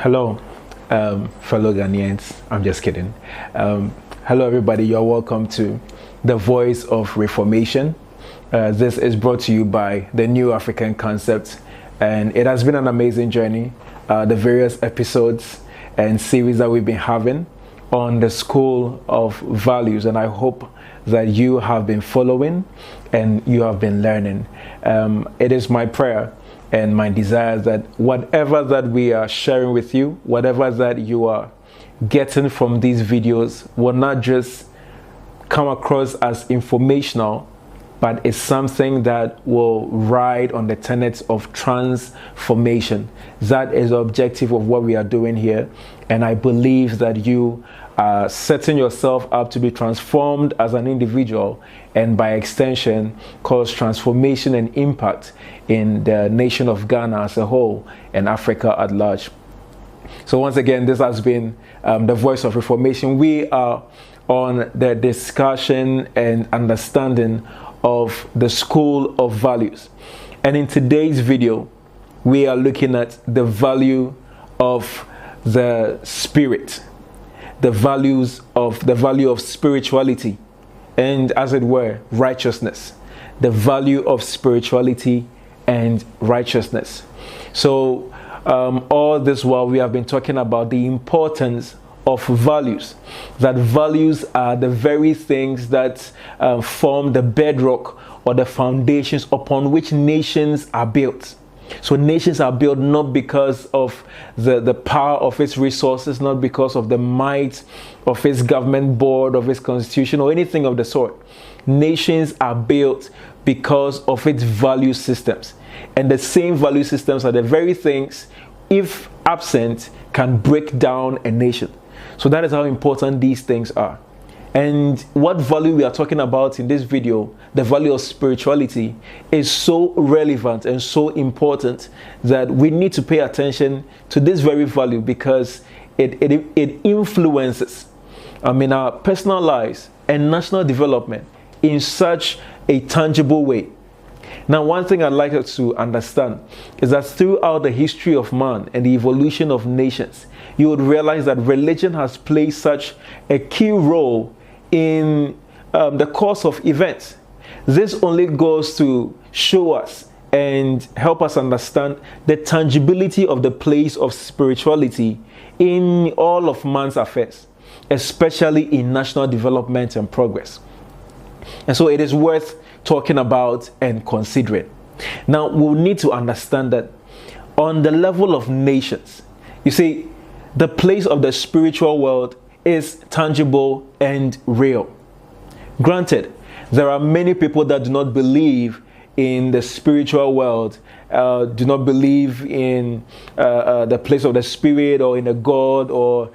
Hello, fellow Ghanaians. I'm just kidding. Hello, everybody. You're welcome to the Voice of Reformation. This is brought to you by the New African Concept, and it has been an amazing journey. The various episodes and series that we've been having on the School of Values, and I hope that you have been following and you have been learning. It is my prayer and my desire that whatever that we are sharing with you, whatever that you are getting from these videos will not just come across as informational, but it's something that will ride on the tenets of transformation. That is the objective of what we are doing here. And I believe that you are setting yourself up to be transformed as an individual, and by extension cause transformation and impact in the nation of Ghana as a whole and Africa at large. So once again, this has been the Voice of Reformation. We are on the discussion and understanding of the School of Values. And in today's video, we are looking at the value of the spirit, the value of spirituality, and as it were, righteousness. The value of spirituality and righteousness. So all this while we have been talking about the importance of values, that values are the very things that form the bedrock or the foundations upon which nations are built. So nations are built not because of the power of its resources, not because of the might of its government board, of its constitution, or anything of the sort. Nations are built because of its value systems. And the same value systems are the very things, if absent, can break down a nation. So that is how important these things are. And what value we are talking about in this video, the value of spirituality, is so relevant and so important that we need to pay attention to this very value, because it influences our personal lives and national development in such a tangible way. Now, one thing I'd like us to understand is that throughout the history of man and the evolution of nations, you would realize that religion has played such a key role in the course of events. This only goes to show us and help us understand the tangibility of the place of spirituality in all of man's affairs, especially in national development and progress. And so it is worth talking about and considering. Now, we'll need to understand that on the level of nations, you see, the place of the spiritual world is tangible and real. Granted, there are many people that do not believe in the spiritual world, do not believe in the place of the spirit or in a God, or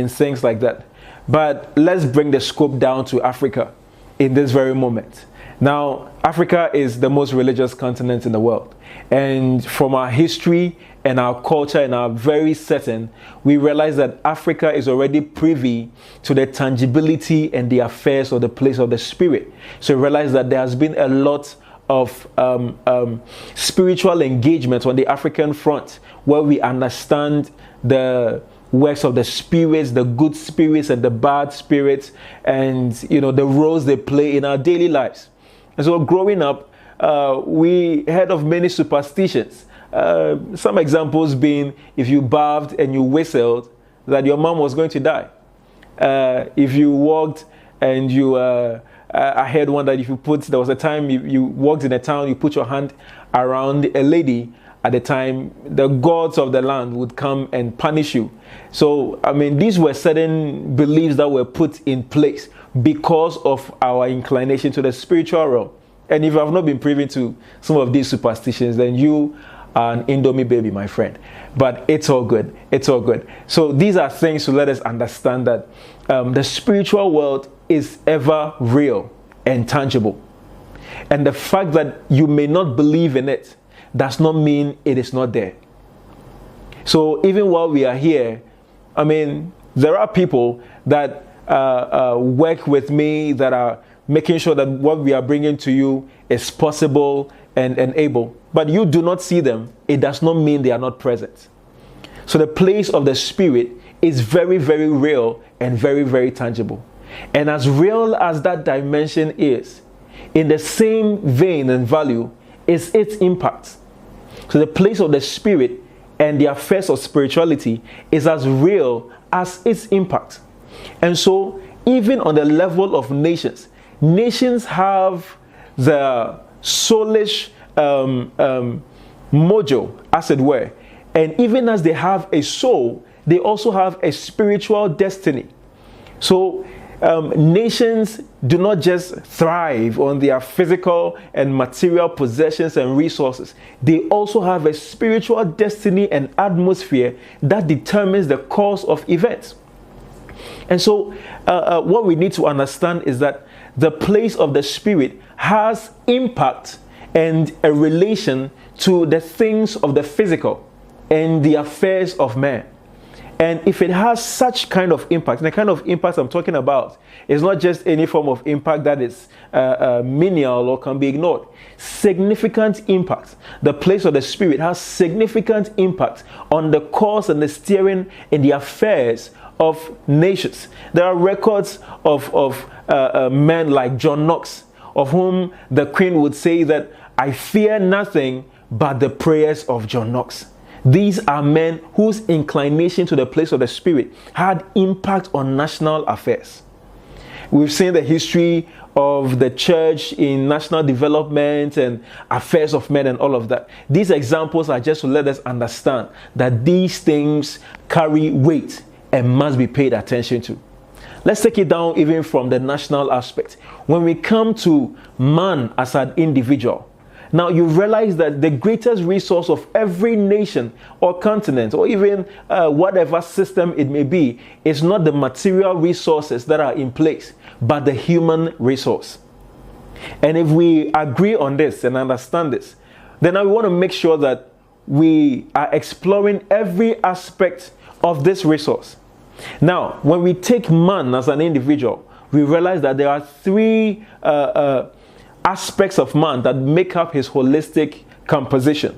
things like that. But let's bring the scope down to Africa in this very moment. Now, Africa is the most religious continent in the world. And from our history and our culture and our very setting, we realize that Africa is already privy to the tangibility and the affairs of the place of the spirit. So we realize that there has been a lot of spiritual engagement on the African front, where we understand the works of the spirits, the good spirits and the bad spirits, and the roles they play in our daily lives. And so growing up, we heard of many superstitions. Some examples being, if you bathed and you whistled, that your mom was going to die. If you walked and you, I heard one that there was a time you walked in a town, you put your hand around a lady, at the time, the gods of the land would come and punish you. So, these were certain beliefs that were put in place because of our inclination to the spiritual realm. And if you have not been privy to some of these superstitions, then you are an Indomie baby, my friend. But it's all good. It's all good. So these are things to let us understand that the spiritual world is ever real and tangible. And the fact that you may not believe in it does not mean it is not there. So even while we are here, there are people that work with me that are making sure that what we are bringing to you is possible and able. But you do not see them. It does not mean they are not present. So the place of the spirit is very, very real and very, very tangible. And as real as that dimension is, in the same vein and value is its impact. So the place of the spirit and the affairs of spirituality is as real as its impact. And so even on the level of nations, nations have the soulish mojo, as it were. And even as they have a soul, they also have a spiritual destiny. So nations do not just thrive on their physical and material possessions and resources. They also have a spiritual destiny and atmosphere that determines the course of events. And so what we need to understand is that the place of the spirit has impact and a relation to the things of the physical and the affairs of man. And if it has such kind of impact, and the kind of impact I'm talking about is not just any form of impact that is menial or can be ignored. Significant impact. The place of the spirit has significant impact on the course and the steering in the affairs of nations. There are records of men like John Knox, of whom the Queen would say that, "I fear nothing but the prayers of John Knox." These are men whose inclination to the place of the spirit had impact on national affairs. We've seen the history of the church in national development and affairs of men and all of that. These examples are just to let us understand that these things carry weight and must be paid attention to. Let's take it down even from the national aspect. When we come to man as an individual, now you realize that the greatest resource of every nation or continent or even whatever system it may be is not the material resources that are in place, but the human resource. And if we agree on this and understand this, then I want to make sure that we are exploring every aspect of this resource. Now, when we take man as an individual, we realize that there are three aspects of man that make up his holistic composition.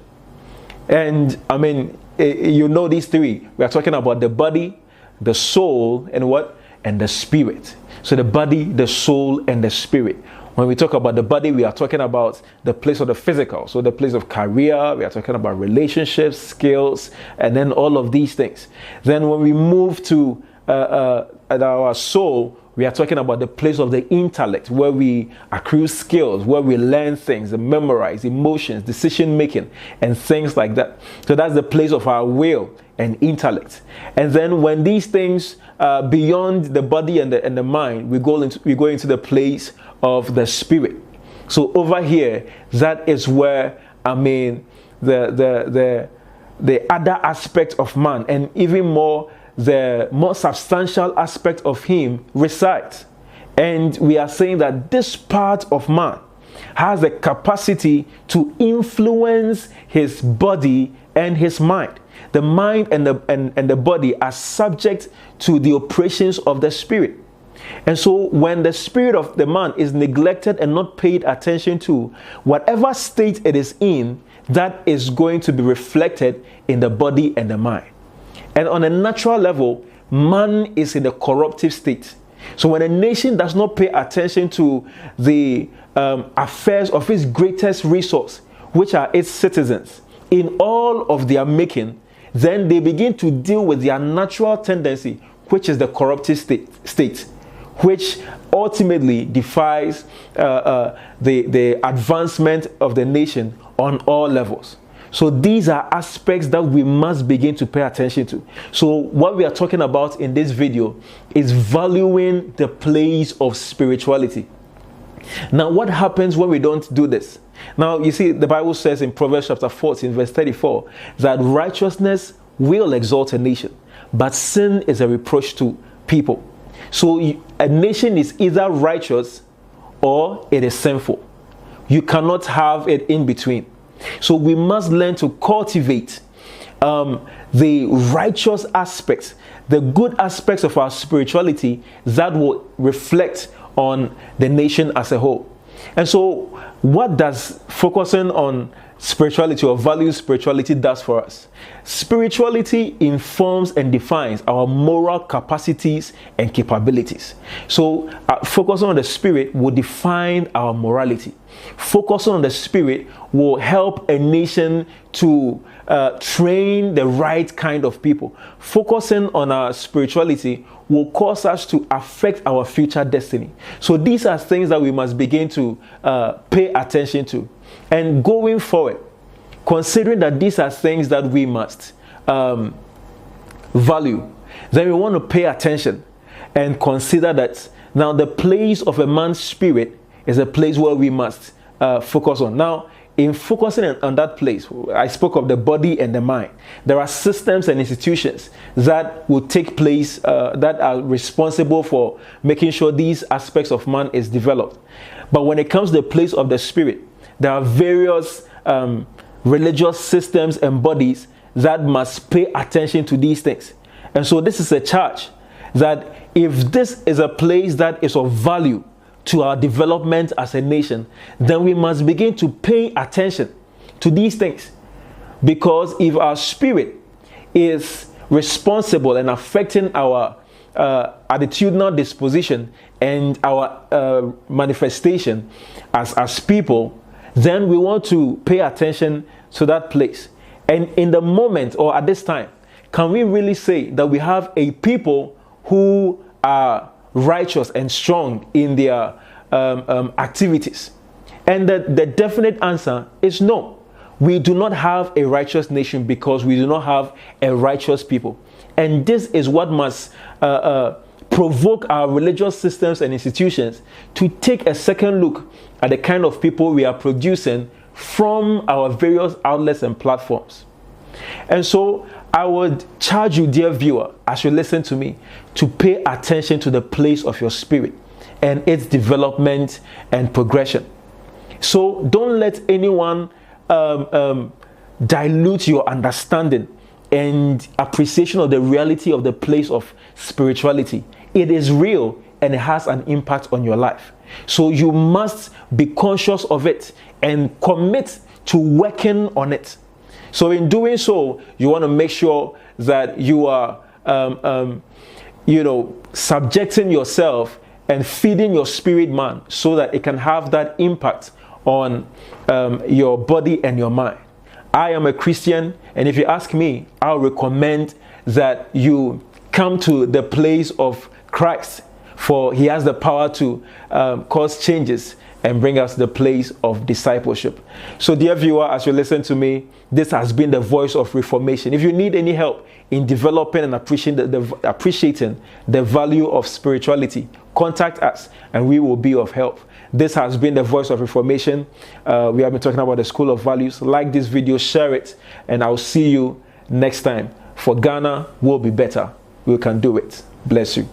And I mean, you know these three. We are talking about the body, the soul, and what? And the spirit. So the body, the soul, and the spirit. When we talk about the body, we are talking about the place of the physical. So the place of career, we are talking about relationships, skills, and then all of these things. Then when we move to our soul, we are talking about the place of the intellect, where we accrue skills, where we learn things, and memorize emotions, decision making, and things like that. So that's the place of our will and intellect. And then when these things beyond the body and the mind, we go into the place of the spirit. So over here, that is where the other aspect of man, and even more the more substantial aspect of him resides. And we are saying that this part of man has the capacity to influence his body and his mind. The mind and the body are subject to the operations of the spirit. And so when the spirit of the man is neglected and not paid attention to, whatever state it is in, that is going to be reflected in the body and the mind. And on a natural level, man is in a corruptive state. So when a nation does not pay attention to the affairs of its greatest resource, which are its citizens, in all of their making, then they begin to deal with their natural tendency, which is the corruptive state, which ultimately defies the advancement of the nation on all levels. So these are aspects that we must begin to pay attention to. So what we are talking about in this video is valuing the place of spirituality. Now, what happens when we don't do this? Now, you see, the Bible says in Proverbs chapter 14, verse 34, that righteousness will exalt a nation, but sin is a reproach to people. So a nation is either righteous or it is sinful. You cannot have it in between. So we must learn to cultivate the righteous aspects, the good aspects of our spirituality that will reflect on the nation as a whole. And so what does focusing on spirituality or value spirituality does for us? Spirituality informs and defines our moral capacities and capabilities. So focusing on the spirit will define our morality. Focusing on the spirit will help a nation to train the right kind of people. Focusing on our spirituality will cause us to affect our future destiny. So these are things that we must begin to pay attention to. And going forward, considering that these are things that we must value, then we want to pay attention and consider that now the place of a man's spirit is a place where we must focus on. Now, in focusing on that place, I spoke of the body and the mind. There are systems and institutions that will take place that are responsible for making sure these aspects of man is developed. But when it comes to the place of the spirit, there are various religious systems and bodies that must pay attention to these things. And so this is a charge that if this is a place that is of value to our development as a nation, then we must begin to pay attention to these things. Because if our spirit is responsible and affecting our attitudinal disposition and our manifestation as people, then we want to pay attention to that place. And in the moment or at this time, can we really say that we have a people who are righteous and strong in their activities? And the definite answer is no. We do not have a righteous nation because we do not have a righteous people. And this is what must provoke our religious systems and institutions to take a second look at the kind of people we are producing from our various outlets and platforms. And so I would charge you, dear viewer, as you listen to me, to pay attention to the place of your spirit and its development and progression. So don't let anyone dilute your understanding and appreciation of the reality of the place of spirituality. It is real and it has an impact on your life. So you must be conscious of it and commit to working on it. So in doing so, you want to make sure that you are, subjecting yourself and feeding your spirit man so that it can have that impact on your body and your mind. I am a Christian, and if you ask me, I'll recommend that you come to the place of Christ, for he has the power to cause changes and bring us to the place of discipleship. So dear viewer, as you listen to me, this has been the voice of reformation. If you need any help in developing and appreciating the value of spirituality, contact us and we will be of help. This has been the voice of reformation. We have been talking about the School of Values. Like this video, share it, and I'll see you next time. For Ghana will be better. We can do it. Bless you.